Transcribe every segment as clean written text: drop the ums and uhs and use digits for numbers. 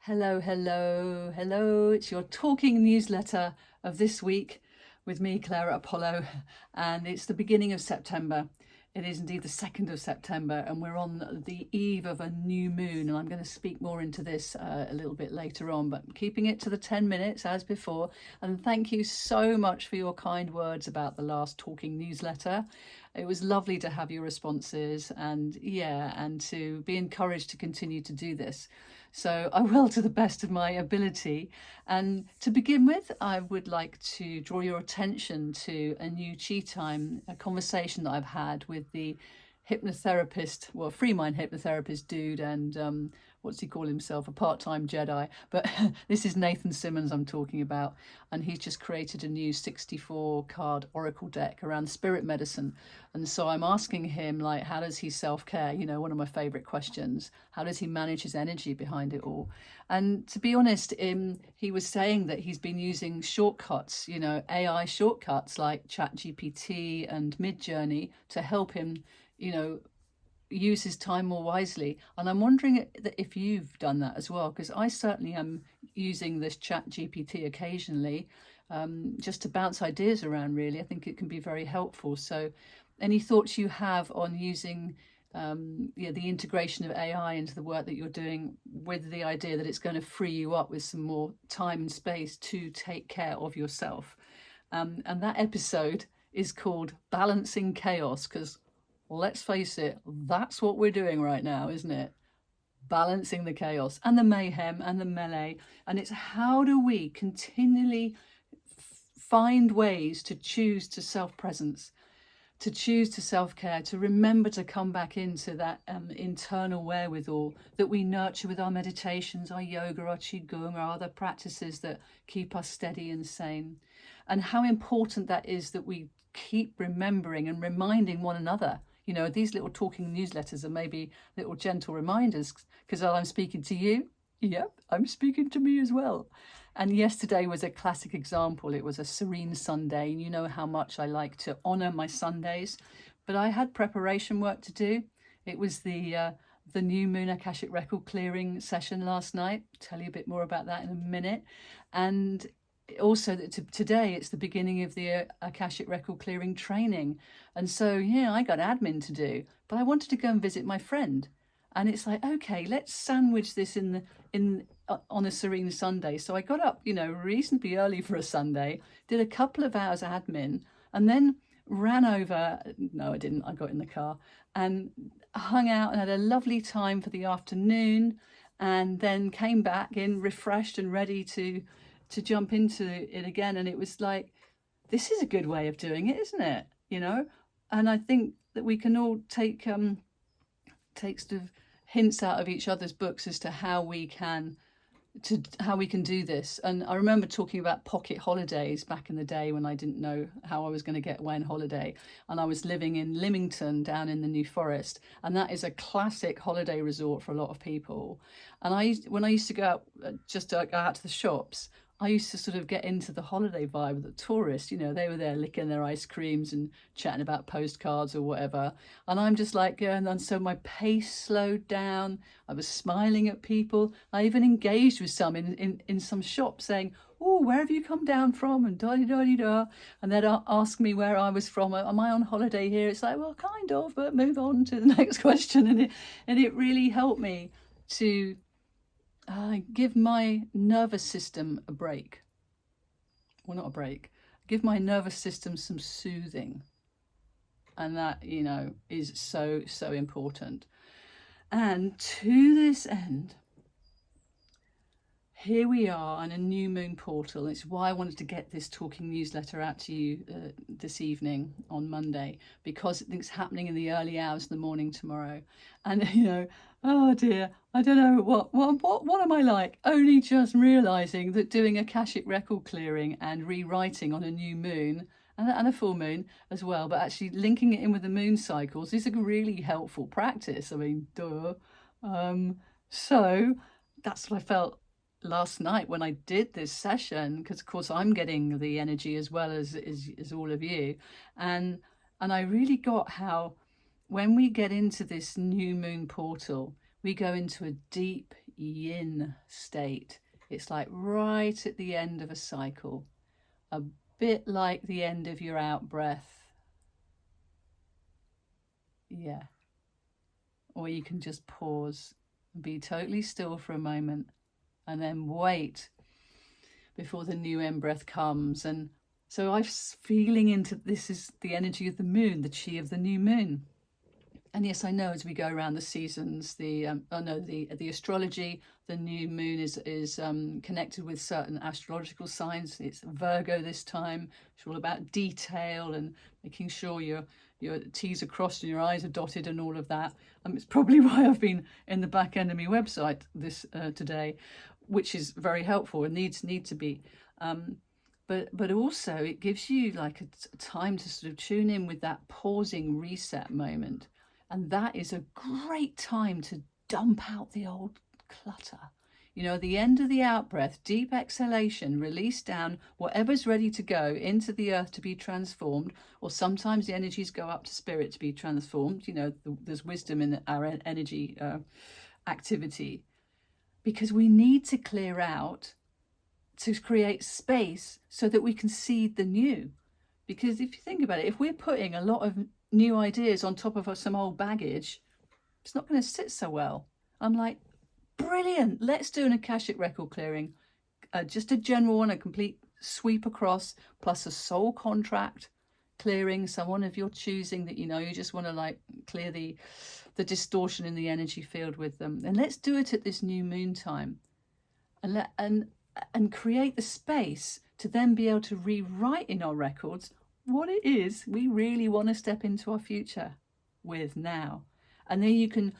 Hello, hello, hello. It's your talking newsletter of this week with me, Clara Apollo, and it's the beginning of September. It is indeed the 2nd of September, and we're on the eve of a new moon, and I'm going to speak more into this a little bit later on, but keeping it to the 10 minutes as before. And thank you so much for your kind words about the last talking newsletter. It was lovely to have your responses and to be encouraged to continue to do this. So I will to the best of my ability. And to begin with, I would like to draw your attention to a new Chi time, a conversation that I've had with the hypnotherapist, well, free mind hypnotherapist dude, and what's he call himself, a part-time Jedi, but this is Nathan Simmons I'm talking about, and he's just created a new 64 card oracle deck around spirit medicine. And so I'm asking him, like, how does he self-care? You know, one of my favorite questions. How does he manage his energy behind it all? And to be honest, he was saying that he's been using shortcuts, you know, AI shortcuts like ChatGPT and MidJourney to help him, you know, use his time more wisely. And I'm wondering if you've done that as well, because I certainly am using this ChatGPT occasionally, just to bounce ideas around, really. I think it can be very helpful. So any thoughts you have on using the integration of AI into the work that you're doing, with the idea that it's going to free you up with some more time and space to take care of yourself. And that episode is called Balancing Chaos, because let's face it, that's what we're doing right now, isn't it? Balancing the chaos and the mayhem and the melee. And it's how do we continually find ways to choose to self-presence, to choose to self-care, to remember to come back into that internal wherewithal that we nurture with our meditations, our yoga, our qigong, our other practices that keep us steady and sane. And how important that is that we keep remembering and reminding one another. You know, these little talking newsletters are maybe little gentle reminders, because while I'm speaking to you, yep, I'm speaking to me as well. And yesterday was a classic example. It was a Serene Sunday, and you know how much I like to honour my Sundays. But I had preparation work to do. It was the new moon Akashic record clearing session last night. I'll tell you a bit more about that in a minute. And also today it's the beginning of the Akashic record clearing training, and so I got admin to do, but I wanted to go and visit my friend, and it's like, okay, let's sandwich this on a Serene Sunday. So I got up, reasonably early for a Sunday, did a couple of hours admin, and then ran over. No, I didn't. I got in the car and hung out and had a lovely time for the afternoon, and then came back in refreshed and ready to jump into it again. And it was like, this is a good way of doing it, isn't it? And I think that we can all take sort of hints out of each other's books as to how we can do this. And I remember talking about pocket holidays back in the day when I didn't know how I was going to get away on holiday, and I was living in Lymington down in the New Forest, and that is a classic holiday resort for a lot of people. And when I used to go out, just to go out to the shops, I used to sort of get into the holiday vibe of the tourists. They were there licking their ice creams and chatting about postcards or whatever. And I'm just like going, and so my pace slowed down. I was smiling at people. I even engaged with some in some shops saying, oh, where have you come down from? And da-di-da-di-da. And they'd ask me where I was from. Am I on holiday here? It's like, well, kind of, but move on to the next question. And it really helped me to give my nervous system a break. Well, not a break. Give my nervous system some soothing. And that, is so, so important. And to this end, here we are on a new moon portal. It's why I wanted to get this talking newsletter out to you this evening on Monday, because it's happening in the early hours of the morning tomorrow. And, oh dear, I don't know what am I like? Only just realising that doing Akashic record clearing and rewriting on a new moon and a full moon as well, but actually linking it in with the moon cycles is a really helpful practice. I mean, duh. So that's what I felt last night when I did this session, because of course I'm getting the energy as well as all of you, and I really got how when we get into this new moon portal, we go into a deep yin state. It's like right at the end of a cycle, a bit like the end of your out breath. Yeah. Or you can just pause and be totally still for a moment and then wait before the new in breath comes. And so I'm feeling into, this is the energy of the moon, the chi of the new moon. And yes, I know as we go around the seasons, the astrology, the new moon is connected with certain astrological signs. It's Virgo this time. It's all about detail and making sure your T's are crossed and your I's are dotted and all of that. It's probably why I've been in the back end of my website this today, which is very helpful and needs to be. But also it gives you like a time to sort of tune in with that pausing reset moment. And that is a great time to dump out the old clutter. At the end of the out breath, deep exhalation, release down whatever's ready to go into the earth to be transformed, or sometimes the energies go up to spirit to be transformed. There's wisdom in our energy activity, because we need to clear out to create space so that we can seed the new. Because if you think about it, if we're putting a lot of new ideas on top of some old baggage, it's not going to sit so well. I'm like, brilliant, let's do an Akashic record clearing, just a general one, a complete sweep across, plus a soul contract clearing, someone of your choosing that you just want to like clear the distortion in the energy field with them. And let's do it at this new moon time, and create the space to then be able to rewrite in our records what it is we really want to step into our future with now. And then you can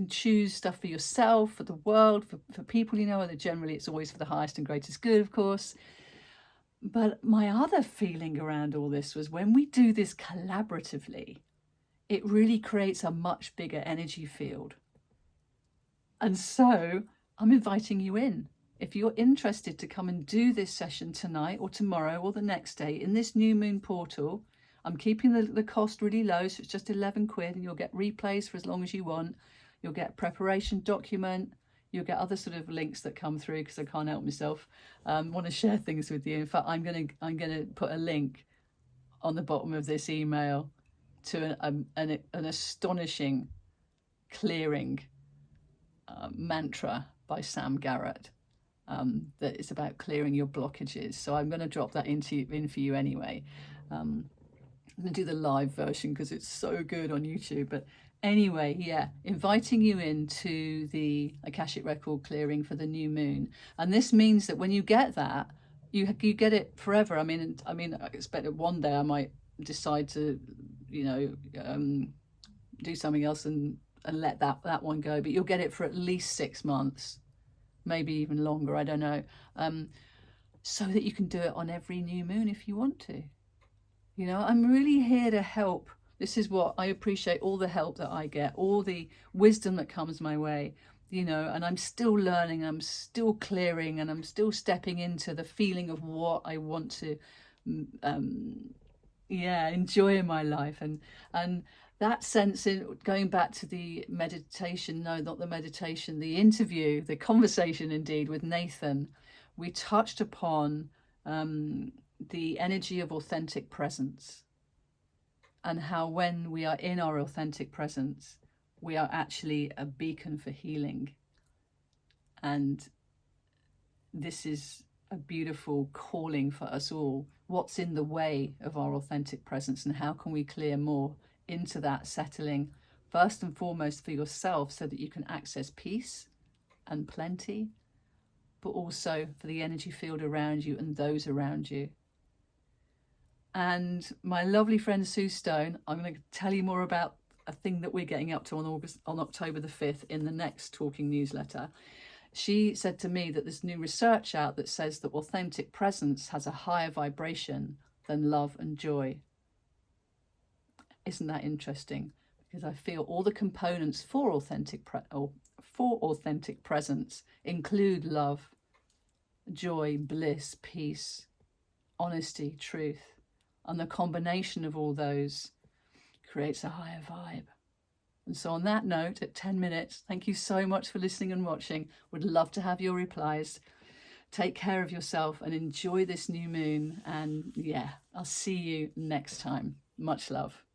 choose stuff for yourself, for the world, for people and generally it's always for the highest and greatest good, of course. But my other feeling around all this was when we do this collaboratively, it really creates a much bigger energy field. And so I'm inviting you in. If you're interested to come and do this session tonight or tomorrow or the next day in this new moon portal, I'm keeping the cost really low, so it's just 11 quid, and you'll get replays for as long as you want. You'll get preparation document. You'll get other sort of links that come through because I can't help myself. Want to share things with you. In fact, I'm gonna put a link on the bottom of this email to an astonishing clearing mantra by Sam Garrett. That is about clearing your blockages. So I'm going to drop that in for you anyway. I'm going to do the live version because it's so good on YouTube. But anyway, yeah, inviting you into the Akashic record clearing for the new moon. And this means that when you get that, you get it forever. I mean, I expect that one day I might decide to, do something else and let that one go. But you'll get it for at least 6 months. Maybe even longer, I don't know, so that you can do it on every new moon if you want to. I'm really here to help. This is what I appreciate, all the help that I get, all the wisdom that comes my way, and I'm still learning, I'm still clearing, and I'm still stepping into the feeling of what I want to enjoy in my life. And that sense, in going back to the meditation, no, not the meditation, the interview, the conversation indeed with Nathan, we touched upon the energy of authentic presence, and how when we are in our authentic presence, we are actually a beacon for healing. And this is a beautiful calling for us all. What's in the way of our authentic presence, and how can we clear more into that settling, first and foremost for yourself, so that you can access peace and plenty, but also for the energy field around you and those around you. And my lovely friend Sue Stone, I'm going to tell you more about a thing that we're getting up to on October the 5th in the next Talking newsletter. She said to me that there's new research out that says that authentic presence has a higher vibration than love and joy. Isn't that interesting? Because I feel all the components for authentic presence include love, joy, bliss, peace, honesty, truth. And the combination of all those creates a higher vibe. And so on that note, at 10 minutes, thank you so much for listening and watching. Would love to have your replies. Take care of yourself and enjoy this new moon. And yeah, I'll see you next time. Much love.